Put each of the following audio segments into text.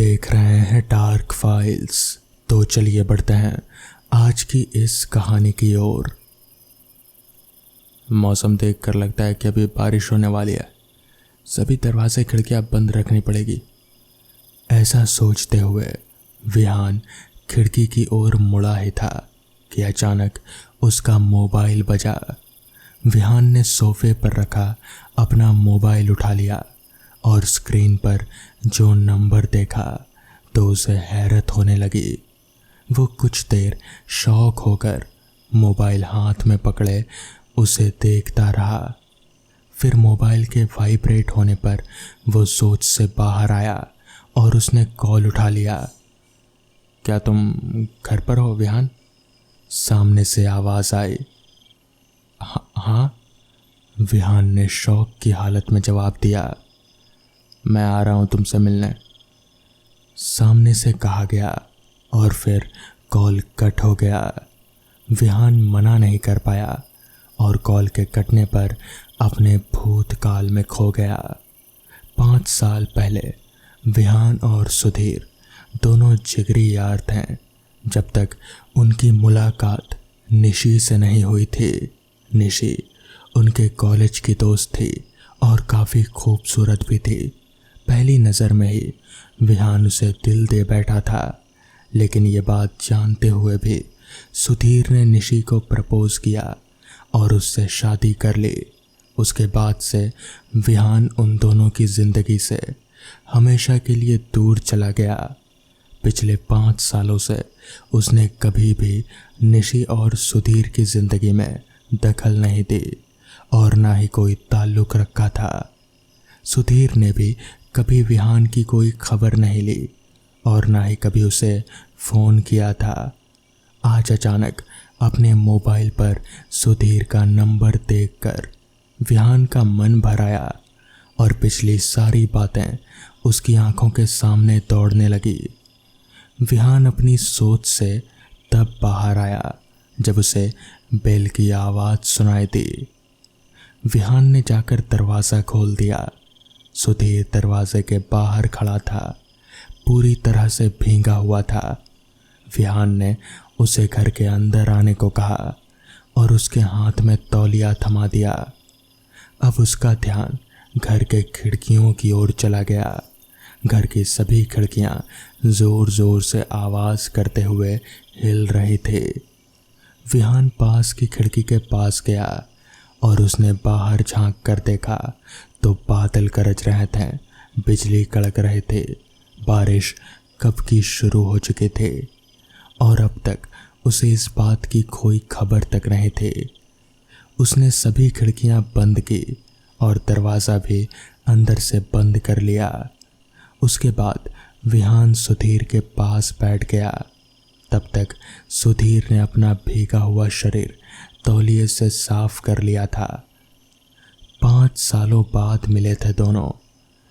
देख रहे हैं डार्क फाइल्स। तो चलिए बढ़ते हैं आज की इस कहानी की ओर। मौसम देखकर लगता है कि अभी बारिश होने वाली है। सभी दरवाजे खिड़कियां बंद रखनी पड़ेगी। ऐसा सोचते हुए विहान खिड़की की ओर मुड़ा ही था कि अचानक उसका मोबाइल बजा। विहान ने सोफे पर रखा अपना मोबाइल उठा लिया और स्क्रीन पर जो नंबर देखा तो उसे हैरत होने लगी। वो कुछ देर शॉक होकर मोबाइल हाथ में पकड़े उसे देखता रहा। फिर मोबाइल के वाइब्रेट होने पर वो सोच से बाहर आया और उसने कॉल उठा लिया। क्या तुम घर पर हो विहान? सामने से आवाज़ आई। हाँ, विहान ने शॉक की हालत में जवाब दिया। मैं आ रहा हूँ तुमसे मिलने, सामने से कहा गया और फिर कॉल कट हो गया। विहान मना नहीं कर पाया और कॉल के कटने पर अपने भूतकाल में खो गया। 5 साल पहले विहान और सुधीर दोनों जिगरी यार थे जब तक उनकी मुलाकात निशी से नहीं हुई थी। निशी उनके कॉलेज की दोस्त थी और काफ़ी खूबसूरत भी थी। पहली नज़र में ही विहान उसे दिल दे बैठा था, लेकिन ये बात जानते हुए भी सुधीर ने निशी को प्रपोज किया और उससे शादी कर ली। उसके बाद से विहान उन दोनों की ज़िंदगी से हमेशा के लिए दूर चला गया। पिछले 5 सालों से उसने कभी भी निशी और सुधीर की ज़िंदगी में दखल नहीं दी और ना ही कोई ताल्लुक़ रखा था। सुधीर ने भी कभी विहान की कोई खबर नहीं ली और ना ही कभी उसे फ़ोन किया था। आज अचानक अपने मोबाइल पर सुधीर का नंबर देखकर विहान का मन भर आया और पिछली सारी बातें उसकी आंखों के सामने दौड़ने लगी। विहान अपनी सोच से तब बाहर आया जब उसे बेल की आवाज़ सुनाई दी। विहान ने जाकर दरवाज़ा खोल दिया। सुधीर दरवाजे के बाहर खड़ा था, पूरी तरह से भीगा हुआ था। विहान ने उसे घर के अंदर आने को कहा और उसके हाथ में तौलिया थमा दिया। अब उसका ध्यान घर के खिड़कियों की ओर चला गया। घर की सभी खिड़कियां ज़ोर ज़ोर से आवाज़ करते हुए हिल रही थी। विहान पास की खिड़की के पास गया और उसने बाहर झांक कर देखा तो बादल गरज रहे थे, बिजली कड़क रहे थे। बारिश कब की शुरू हो चुकी थी और अब तक उसे इस बात की कोई खबर तक नहीं थी। उसने सभी खिड़कियां बंद की और दरवाज़ा भी अंदर से बंद कर लिया। उसके बाद विहान सुधीर के पास बैठ गया। तब तक सुधीर ने अपना भीगा हुआ शरीर तौलिए से साफ कर लिया था। 5 सालों बाद मिले थे दोनों।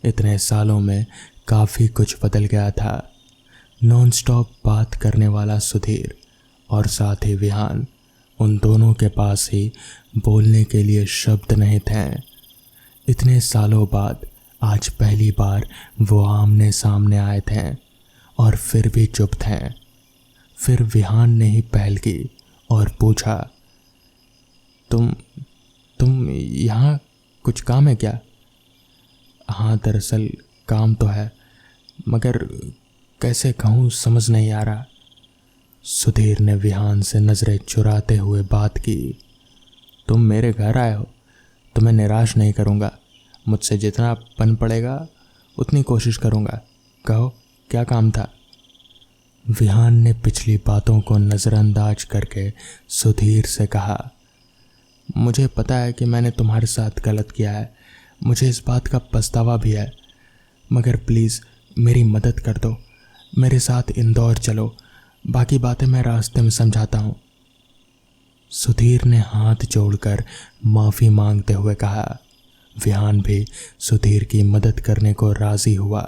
इतने सालों में काफ़ी कुछ बदल गया था। नॉन स्टॉप बात करने वाला सुधीर और साथ ही विहान, उन दोनों के पास ही बोलने के लिए शब्द नहीं थे। इतने सालों बाद आज पहली बार वो आमने सामने आए थे और फिर भी चुप थे। फिर विहान ने ही पहल की और पूछा, तुम यहाँ कुछ काम है क्या? हाँ, दरअसल काम तो है, मगर कैसे कहूँ समझ नहीं आ रहा। सुधीर ने विहान से नज़रें चुराते हुए बात की। तुम मेरे घर आए हो, तुम्हें निराश नहीं करूँगा। मुझसे जितना बन पड़ेगा उतनी कोशिश करूँगा। कहो, क्या काम था? विहान ने पिछली बातों को नज़रअंदाज करके सुधीर से कहा, मुझे पता है कि मैंने तुम्हारे साथ गलत किया है, मुझे इस बात का पछतावा भी है, मगर प्लीज़ मेरी मदद कर दो। मेरे साथ इंदौर चलो, बाकी बातें मैं रास्ते में समझाता हूँ। सुधीर ने हाथ जोड़कर माफ़ी मांगते हुए कहा। विहान भी सुधीर की मदद करने को राज़ी हुआ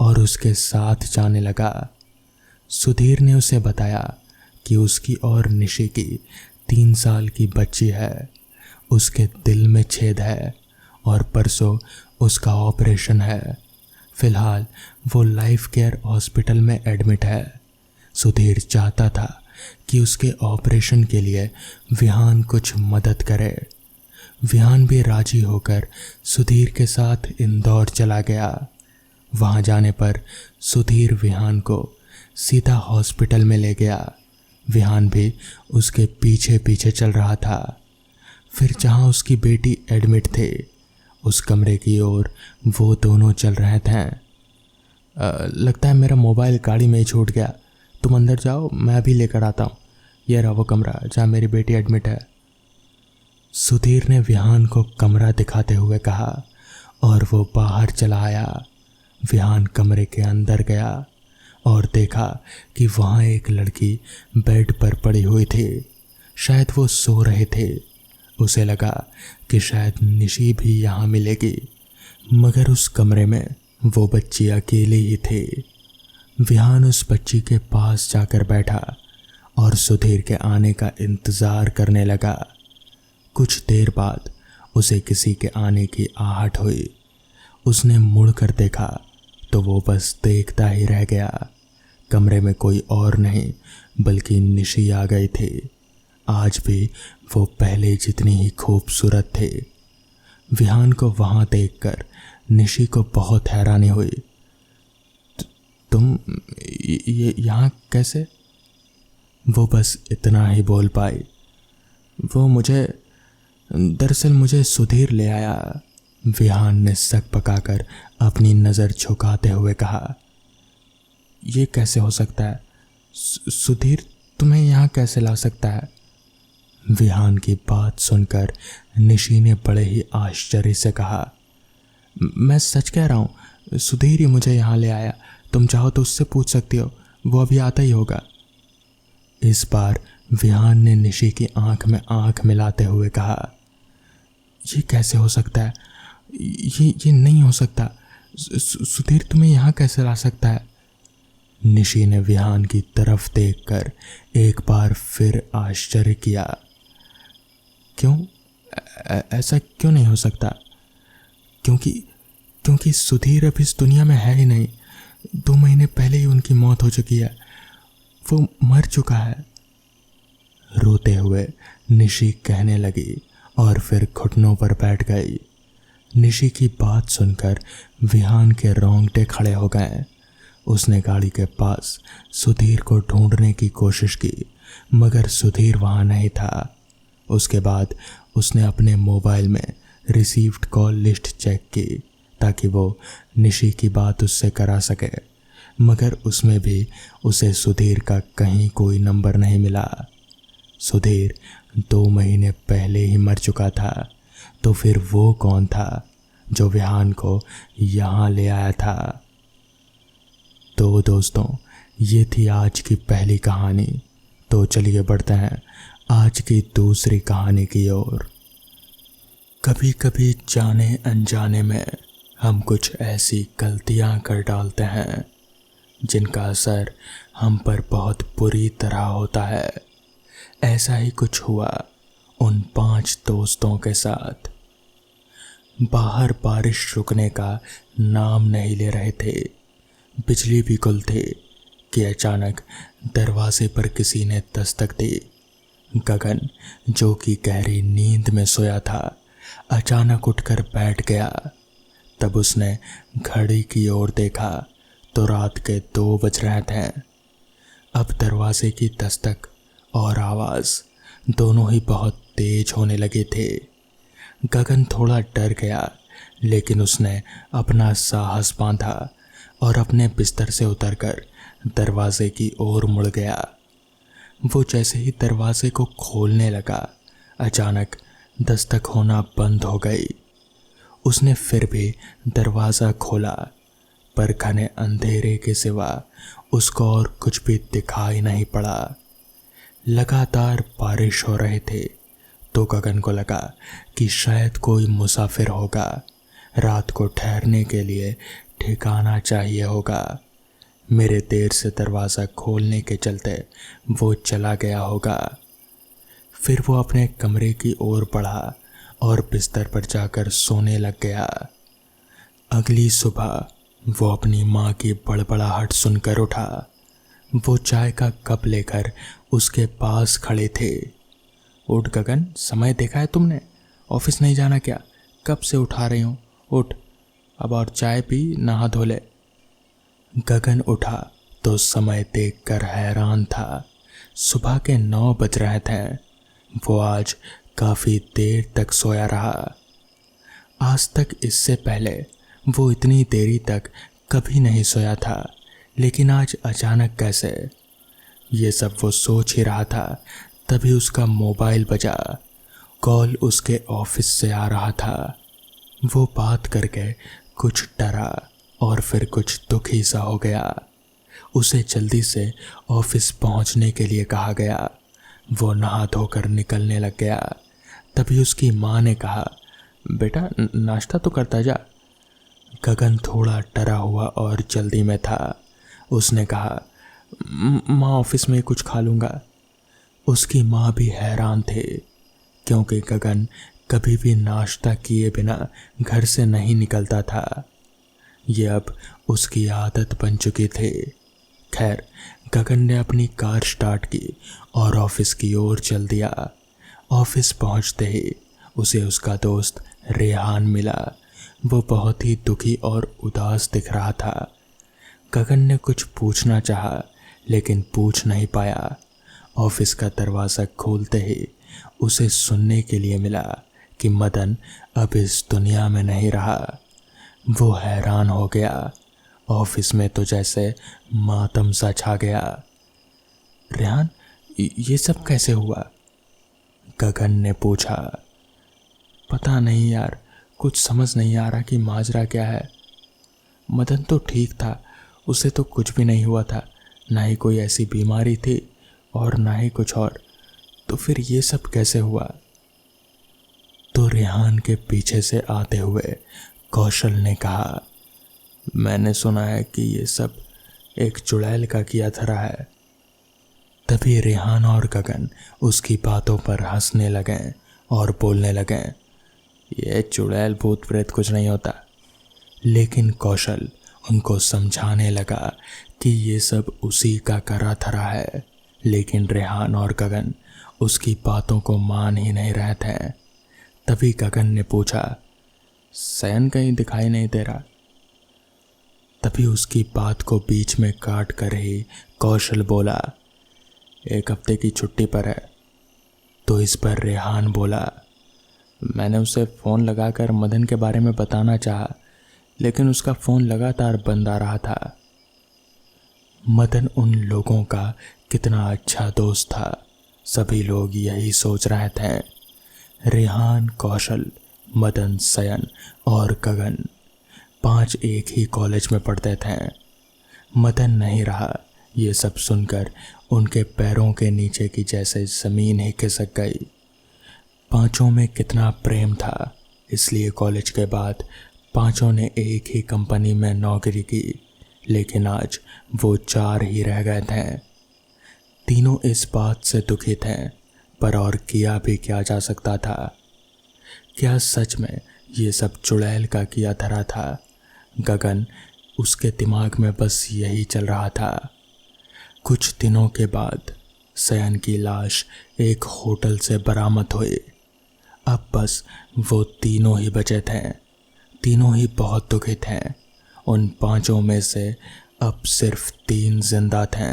और उसके साथ जाने लगा। सुधीर ने उसे बताया कि उसकी और निशी की 3 साल की बच्ची है। उसके दिल में छेद है और परसों उसका ऑपरेशन है। फिलहाल वो लाइफ केयर हॉस्पिटल में एडमिट है। सुधीर चाहता था कि उसके ऑपरेशन के लिए विहान कुछ मदद करे। विहान भी राजी होकर सुधीर के साथ इंदौर चला गया। वहां जाने पर सुधीर विहान को सीधा हॉस्पिटल में ले गया। विहान भी उसके पीछे पीछे चल रहा था। फिर जहां उसकी बेटी एडमिट थे, उस कमरे की ओर वो दोनों चल रहे थे। लगता है मेरा मोबाइल गाड़ी में ही छूट गया। तुम अंदर जाओ, मैं अभी लेकर आता हूँ। यह रहा वो कमरा जहाँ मेरी बेटी एडमिट है। सुधीर ने विहान को कमरा दिखाते हुए कहा और वो बाहर चला आया। विहान कमरे के अंदर गया और देखा कि वहाँ एक लड़की बेड पर पड़ी हुई थी। शायद वो सो रहे थे। उसे लगा कि शायद निशी भी यहाँ मिलेगी, मगर उस कमरे में वो बच्ची अकेली ही थी। विहान उस बच्ची के पास जाकर बैठा और सुधीर के आने का इंतज़ार करने लगा। कुछ देर बाद उसे किसी के आने की आहट हुई। उसने मुड़कर देखा तो वो बस देखता ही रह गया। कमरे में कोई और नहीं बल्कि निशी आ गई थी। आज भी वो पहले जितनी ही खूबसूरत थी। विहान को वहाँ देखकर निशी को बहुत हैरानी हुई। तुम ये यहाँ कैसे? वो बस इतना ही बोल पाई। दरअसल मुझे सुधीर ले आया। विहान ने सक पकाकर अपनी नज़र झुकाते हुए कहा। ये कैसे हो सकता है? सुधीर तुम्हें यहाँ कैसे ला सकता है? विहान की बात सुनकर निशी ने बड़े ही आश्चर्य से कहा। मैं सच कह रहा हूँ, सुधीर ही मुझे यहाँ ले आया। तुम चाहो तो उससे पूछ सकती हो, वो अभी आता ही होगा। इस बार विहान ने निशी की आंख में आंख मिलाते हुए कहा। ये कैसे हो सकता है? ये नहीं हो सकता। सुधीर तुम्हें यहाँ कैसे ला सकता है? निशी ने विहान की तरफ देखकर एक बार फिर आश्चर्य किया। क्यों? ऐसा क्यों नहीं हो सकता? क्योंकि सुधीर अब इस दुनिया में है ही नहीं। 2 महीने पहले ही उनकी मौत हो चुकी है। वो मर चुका है। रोते हुए निशी कहने लगी और फिर घुटनों पर बैठ गई। निशी की बात सुनकर विहान के रोंगटे खड़े हो गए। उसने गाड़ी के पास सुधीर को ढूंढने की कोशिश की, मगर सुधीर वहाँ नहीं था। उसके बाद उसने अपने मोबाइल में रिसीव्ड कॉल लिस्ट चेक की ताकि वो निशी की बात उससे करा सके, मगर उसमें भी उसे सुधीर का कहीं कोई नंबर नहीं मिला। सुधीर 2 महीने पहले ही मर चुका था, तो फिर वो कौन था जो विहान को यहाँ ले आया था? तो दोस्तों, ये थी आज की पहली कहानी। तो चलिए बढ़ते हैं आज की दूसरी कहानी की ओर। कभी कभी जाने अनजाने में हम कुछ ऐसी गलतियां कर डालते हैं जिनका असर हम पर बहुत बुरी तरह होता है। ऐसा ही कुछ हुआ उन 5 दोस्तों के साथ। बाहर बारिश रुकने का नाम नहीं ले रहे थे। बिजली भी गुल थी कि अचानक दरवाजे पर किसी ने दस्तक दी। गगन, जो कि गहरी नींद में सोया था, अचानक उठकर बैठ गया। तब उसने घड़ी की ओर देखा तो रात के 2 बज रहे थे। अब दरवाजे की दस्तक और आवाज़ दोनों ही बहुत तेज होने लगे थे। गगन थोड़ा डर गया, लेकिन उसने अपना साहस बांधा और अपने बिस्तर से उतरकर दरवाजे की ओर मुड़ गया। वो जैसे ही दरवाजे को खोलने लगा, अचानक दस्तक होना बंद हो गई। उसने फिर भी दरवाज़ा खोला, पर घने अंधेरे के सिवा उसको और कुछ भी दिखाई नहीं पड़ा। लगातार बारिश हो रहे थे, तो गगन को लगा कि शायद कोई मुसाफिर होगा। रात को ठहरने के लिए ठिकाना चाहिए होगा। मेरे देर से दरवाज़ा खोलने के चलते वो चला गया होगा। फिर वो अपने कमरे की ओर बढ़ा और बिस्तर पर जाकर सोने लग गया। अगली सुबह वो अपनी माँ की बड़बड़ाहट सुनकर उठा। वो चाय का कप लेकर उसके पास खड़े थे। उठ गगन, समय देखा है तुमने? ऑफिस नहीं जाना क्या? कब से उठा रही हूँ, उठ अब और चाय पी, नहा धो ले। गगन उठा तो समय देखकर हैरान था। सुबह के 9 बज रहे थे। वो आज काफी देर तक सोया रहा। आज तक इससे पहले वो इतनी देरी तक कभी नहीं सोया था, लेकिन आज अचानक कैसे? ये सब वो सोच ही रहा था, तभी उसका मोबाइल बजा। कॉल उसके ऑफिस से आ रहा था। वो बात करके कुछ डरा और फिर कुछ दुखी सा हो गया। उसे जल्दी से ऑफिस पहुंचने के लिए कहा गया। वो नहा धोकर निकलने लग गया। तभी उसकी माँ ने कहा, बेटा नाश्ता तो करता जा। गगन थोड़ा डरा हुआ और जल्दी में था। उसने कहा, माँ ऑफिस में कुछ खा लूँगा। उसकी माँ भी हैरान थे, क्योंकि गगन कभी भी नाश्ता किए बिना घर से नहीं निकलता था। ये अब उसकी आदत बन चुकी थी। खैर, गगन ने अपनी कार स्टार्ट की और ऑफिस की ओर चल दिया। ऑफिस पहुंचते ही उसे उसका दोस्त रेहान मिला। वो बहुत ही दुखी और उदास दिख रहा था। गगन ने कुछ पूछना चाहा, लेकिन पूछ नहीं पाया। ऑफिस का दरवाज़ा खोलते ही उसे सुनने के लिए मिला कि मदन अब इस दुनिया में नहीं रहा। वो हैरान हो गया। ऑफिस में तो जैसे मातम सा छा गया। रेहान, ये सब कैसे हुआ? गगन ने पूछा। पता नहीं यार, कुछ समझ नहीं आ रहा कि माजरा क्या है। मदन तो ठीक था, उसे तो कुछ भी नहीं हुआ था, ना ही कोई ऐसी बीमारी थी और ना ही कुछ और। तो फिर ये सब कैसे हुआ? तो रेहान के पीछे से आते हुए कौशल ने कहा, मैंने सुना है कि ये सब एक चुड़ैल का किया धरा है। तभी रेहान और गगन उसकी बातों पर हंसने लगे और बोलने लगे, ये चुड़ैल भूत प्रेत कुछ नहीं होता। लेकिन कौशल उनको समझाने लगा कि ये सब उसी का करा धरा है, लेकिन रेहान और गगन उसकी बातों को मान ही नहीं रहे थे। तभी गगन ने पूछा, सयन कहीं दिखाई नहीं दे रहा? तभी उसकी बात को बीच में काट कर ही कौशल बोला, 1 हफ्ते की छुट्टी पर है। तो इस पर रेहान बोला, मैंने उसे फ़ोन लगाकर मदन के बारे में बताना चाहा, लेकिन उसका फ़ोन लगातार बंद आ रहा था। मदन उन लोगों का कितना अच्छा दोस्त था, सभी लोग यही सोच रहे थे। रेहान, कौशल, मदन, सयन और गगन 5 एक ही कॉलेज में पढ़ते थे। मदन नहीं रहा। ये सब सुनकर उनके पैरों के नीचे की जैसे ज़मीन ही खिसक गई। 5 में कितना प्रेम था, इसलिए कॉलेज के बाद 5 ने एक ही कंपनी में नौकरी की, लेकिन आज वो 4 ही रह गए थे। तीनों इस बात से दुखी थे, पर और किया भी क्या जा सकता था? क्या सच में ये सब चुड़ैल का किया धरा था? गगन, उसके दिमाग में बस यही चल रहा था। कुछ दिनों के बाद सयन की लाश एक होटल से बरामद हुई। अब बस वो तीनों ही बचे थे। तीनों ही बहुत दुखी थे। उन 5 में से अब सिर्फ 3 जिंदा थे।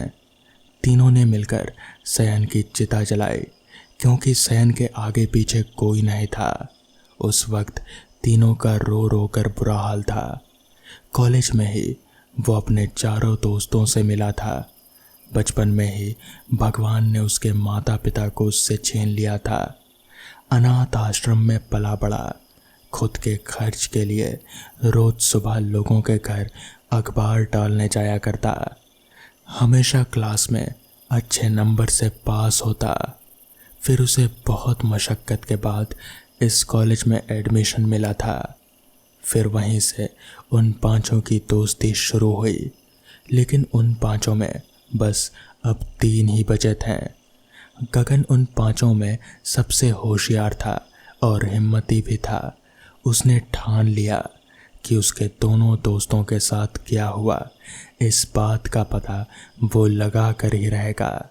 तीनों ने मिलकर सयन की चिता जलाई, क्योंकि सयन के आगे पीछे कोई नहीं था। उस वक्त तीनों का रो रो कर बुरा हाल था। कॉलेज में ही वो अपने चारों दोस्तों से मिला था। बचपन में ही भगवान ने उसके माता पिता को उससे छीन लिया था। अनाथ आश्रम में पला बड़ा। खुद के खर्च के लिए रोज सुबह लोगों के घर अखबार डालने जाया करता। हमेशा क्लास में अच्छे नंबर से पास होता। फिर उसे बहुत मशक्क़त के बाद इस कॉलेज में एडमिशन मिला था। फिर वहीं से उन 5 की दोस्ती शुरू हुई, लेकिन उन 5 में बस अब 3 ही बचे थे। गगन उन 5 में सबसे होशियार था और हिम्मती भी था। उसने ठान लिया कि उसके दोनों दोस्तों के साथ क्या हुआ, इस बात का पता वो लगा कर ही रहेगा।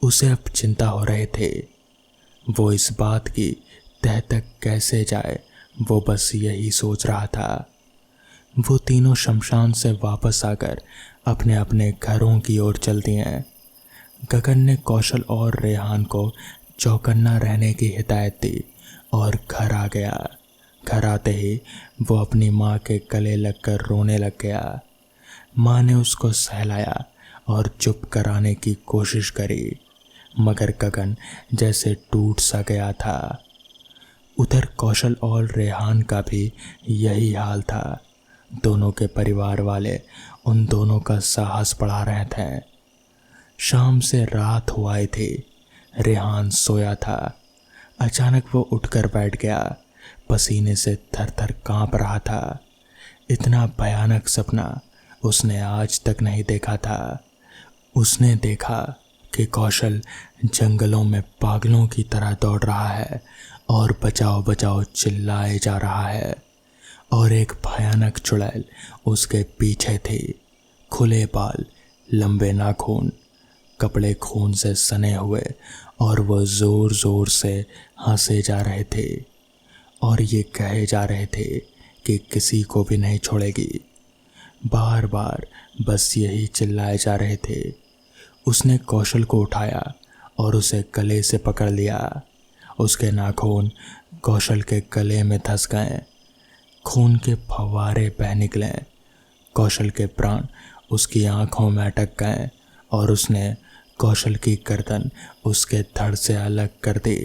उसे अब चिंता हो रहे थे। वो इस बात की तह तक कैसे जाए, वो बस यही सोच रहा था। वो तीनों शमशान से वापस आकर अपने अपने घरों की ओर चल दिए। गगन ने कौशल और रेहान को चौकन्ना रहने की हिदायत दी और घर आ गया। घर आते ही वो अपनी माँ के गले लगकर रोने लग गया। माँ ने उसको सहलाया और चुप कराने की कोशिश करी, मगर गगन जैसे टूट सा गया था। उधर कौशल और रेहान का भी यही हाल था। दोनों के परिवार वाले उन दोनों का साहस बढ़ा रहे थे। शाम से रात हुआ आई थी। रेहान सोया था। अचानक वो उठकर बैठ गया। पसीने से थर थर कांप रहा था। इतना भयानक सपना उसने आज तक नहीं देखा था। उसने देखा कि कौशल जंगलों में पागलों की तरह दौड़ रहा है और बचाओ बचाओ चिल्लाए जा रहा है, और एक भयानक चुड़ैल उसके पीछे थी। खुले बाल, लंबे नाखून, कपड़े खून से सने हुए, और वो जोर जोर से हंसे जा रहे थे और ये कहे जा रहे थे कि किसी को भी नहीं छोड़ेगी। बार बार बस यही चिल्लाए जा रहे थे। उसने कौशल को उठाया और उसे गले से पकड़ लिया। उसके नाखून कौशल के गले में धंस गए। खून के फव्वारे बह निकले। कौशल के प्राण उसकी आंखों में अटक गए और उसने कौशल की गर्दन उसके धड़ से अलग कर दी।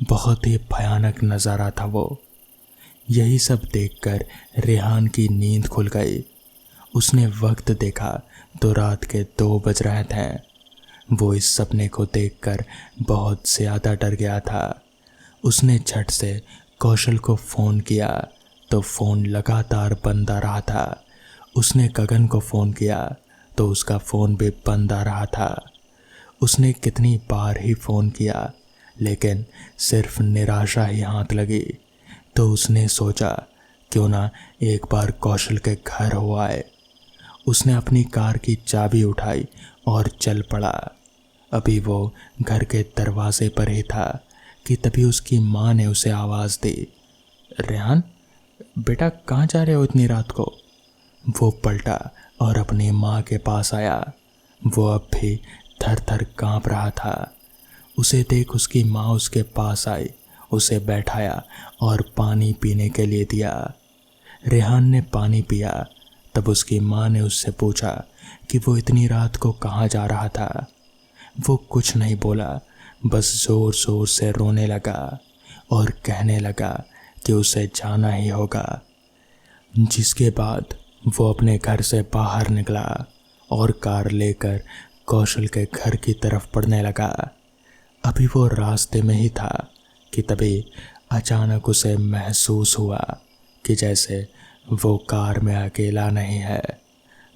बहुत ही भयानक नज़ारा था वो। यही सब देखकर रेहान की नींद खुल गई। उसने वक्त देखा तो रात के 2 बज रहे थे। वो इस सपने को देखकर बहुत ज़्यादा डर गया था। उसने झट से कौशल को फ़ोन किया तो फ़ोन लगातार बंद आ रहा था। उसने गगन को फ़ोन किया तो उसका फ़ोन भी बंद आ रहा था। उसने कितनी बार ही फ़ोन किया, लेकिन सिर्फ निराशा ही हाथ लगी। तो उसने सोचा क्यों ना एक बार कौशल के घर हो आए। उसने अपनी कार की चाबी उठाई और चल पड़ा। अभी वो घर के दरवाजे पर ही था कि तभी उसकी माँ ने उसे आवाज़ दी, रेहान बेटा कहाँ जा रहे हो इतनी रात को? वो पलटा और अपनी माँ के पास आया। वो अब भी थर थर काँप रहा था। उसे देख उसकी माँ उसके पास आई, उसे बैठाया और पानी पीने के लिए दिया। रेहान ने पानी पिया। तब उसकी माँ ने उससे पूछा कि वो इतनी रात को कहाँ जा रहा था। वो कुछ नहीं बोला, बस ज़ोर ज़ोर से रोने लगा और कहने लगा कि उसे जाना ही होगा। जिसके बाद वो अपने घर से बाहर निकला और कार लेकर कौशल के घर की तरफ बढ़ने लगा। अभी वो रास्ते में ही था कि तभी अचानक उसे महसूस हुआ कि जैसे वो कार में अकेला नहीं है,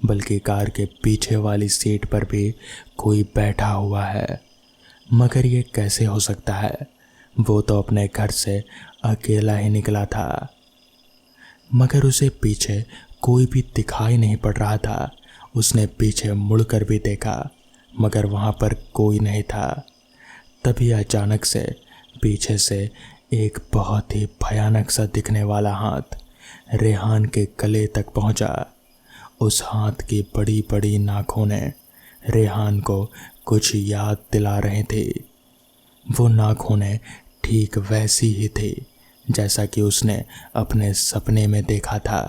बल्कि कार के पीछे वाली सीट पर भी कोई बैठा हुआ है। मगर ये कैसे हो सकता है? वो तो अपने घर से अकेला ही निकला था। मगर उसे पीछे कोई भी दिखाई नहीं पड़ रहा था। उसने पीछे मुड़कर भी देखा, मगर वहाँ पर कोई नहीं था। तभी अचानक से पीछे से एक बहुत ही भयानक सा दिखने वाला हाथ रेहान के गले तक पहुँचा। उस हाथ की बड़ी बड़ी नाखूनें रेहान को कुछ याद दिला रहे थे। वो नाखूनें ठीक वैसी ही थी जैसा कि उसने अपने सपने में देखा था।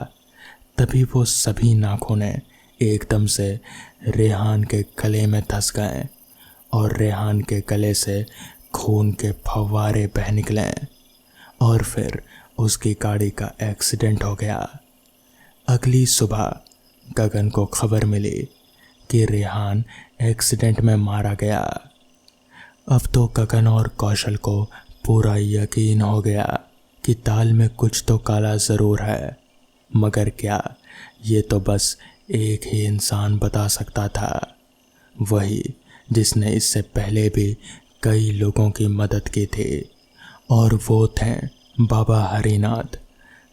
तभी वो सभी नाखूनें एकदम से रेहान के गले में धंस गए और रेहान के गले से खून के फव्वारे बह निकले और फिर उसकी गाड़ी का एक्सीडेंट हो गया। अगली सुबह गगन को खबर मिली कि रेहान एक्सीडेंट में मारा गया। अब तो गगन और कौशल को पूरा यकीन हो गया कि दाल में कुछ तो काला ज़रूर है, मगर क्या, ये तो बस एक ही इंसान बता सकता था, वही जिसने इससे पहले भी कई लोगों की मदद की थी, और वो थे बाबा हरिनाथ।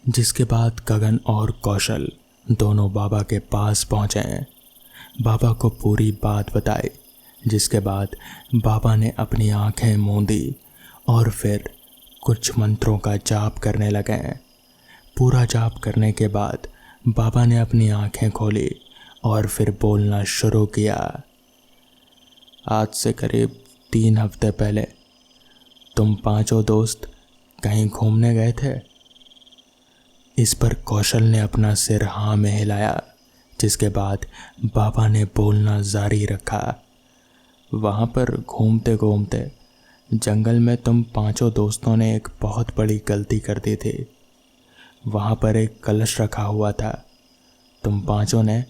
जिसके बाद गगन और कौशल दोनों बाबा के पास पहुँचे। बाबा को पूरी बात बताई, जिसके बाद बाबा ने अपनी आंखें मूंदी और फिर कुछ मंत्रों का जाप करने लगे। पूरा जाप करने के बाद बाबा ने अपनी आंखें खोली और फिर बोलना शुरू किया। आज से करीब 3 हफ्ते पहले तुम 5 दोस्त कहीं घूमने गए थे। इस पर कौशल ने अपना सिर हाँ में हिलाया, जिसके बाद बाबा ने बोलना जारी रखा। वहाँ पर घूमते घूमते जंगल में तुम 5 दोस्तों ने एक बहुत बड़ी गलती कर दी थी। वहाँ पर एक कलश रखा हुआ था। तुम 5 ने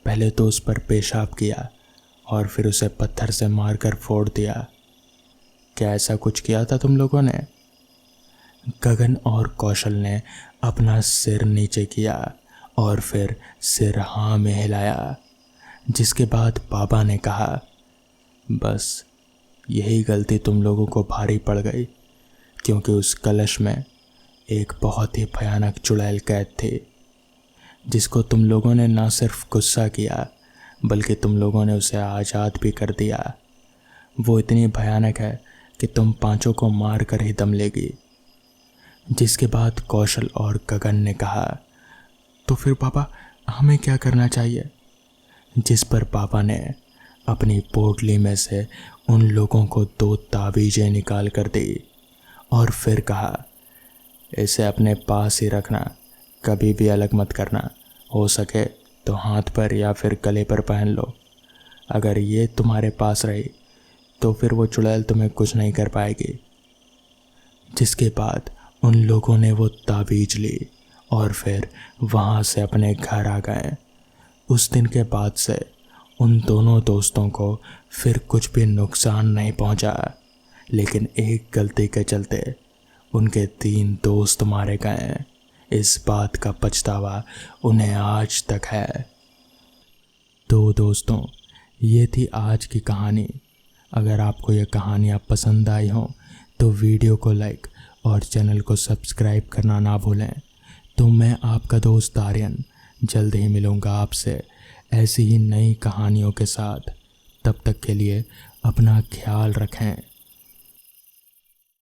पहले तो उस पर पेशाब किया और फिर उसे पत्थर से मारकर फोड़ दिया। क्या ऐसा कुछ किया था तुम लोगों ने? गगन और कौशल ने अपना सिर नीचे किया और फिर सिर हाँ में हिलाया, जिसके बाद बाबा ने कहा, बस यही गलती तुम लोगों को भारी पड़ गई, क्योंकि उस कलश में एक बहुत ही भयानक चुड़ैल कैद थी, जिसको तुम लोगों ने ना सिर्फ गुस्सा किया बल्कि तुम लोगों ने उसे आज़ाद भी कर दिया। वो इतनी भयानक है कि तुम 5 को मार कर ही दम लेगी। जिसके बाद कौशल और गगन ने कहा, तो फिर बाबा हमें क्या करना चाहिए? जिस पर बाबा ने अपनी पोटली में से उन लोगों को 2 ताबीज़ें निकाल कर दी और फिर कहा, इसे अपने पास ही रखना, कभी भी अलग मत करना। हो सके तो हाथ पर या फिर गले पर पहन लो। अगर ये तुम्हारे पास रही तो फिर वो चुड़ैल तुम्हें कुछ नहीं कर पाएगी। जिसके बाद उन लोगों ने वो ताबीज़ ली और फिर वहाँ से अपने घर आ गए। उस दिन के बाद से उन दोनों दोस्तों को फिर कुछ भी नुकसान नहीं पहुंचा, लेकिन एक गलती के चलते उनके 3 दोस्त मारे गए। इस बात का पछतावा उन्हें आज तक है। तो दोस्तों, ये थी आज की कहानी। अगर आपको ये कहानियाँ पसंद आई हों तो वीडियो को लाइक और चैनल को सब्सक्राइब करना ना भूलें। तो मैं आपका दोस्त आर्यन जल्द ही मिलूँगा आपसे ऐसी ही नई कहानियों के साथ। तब तक के लिए अपना ख्याल रखें।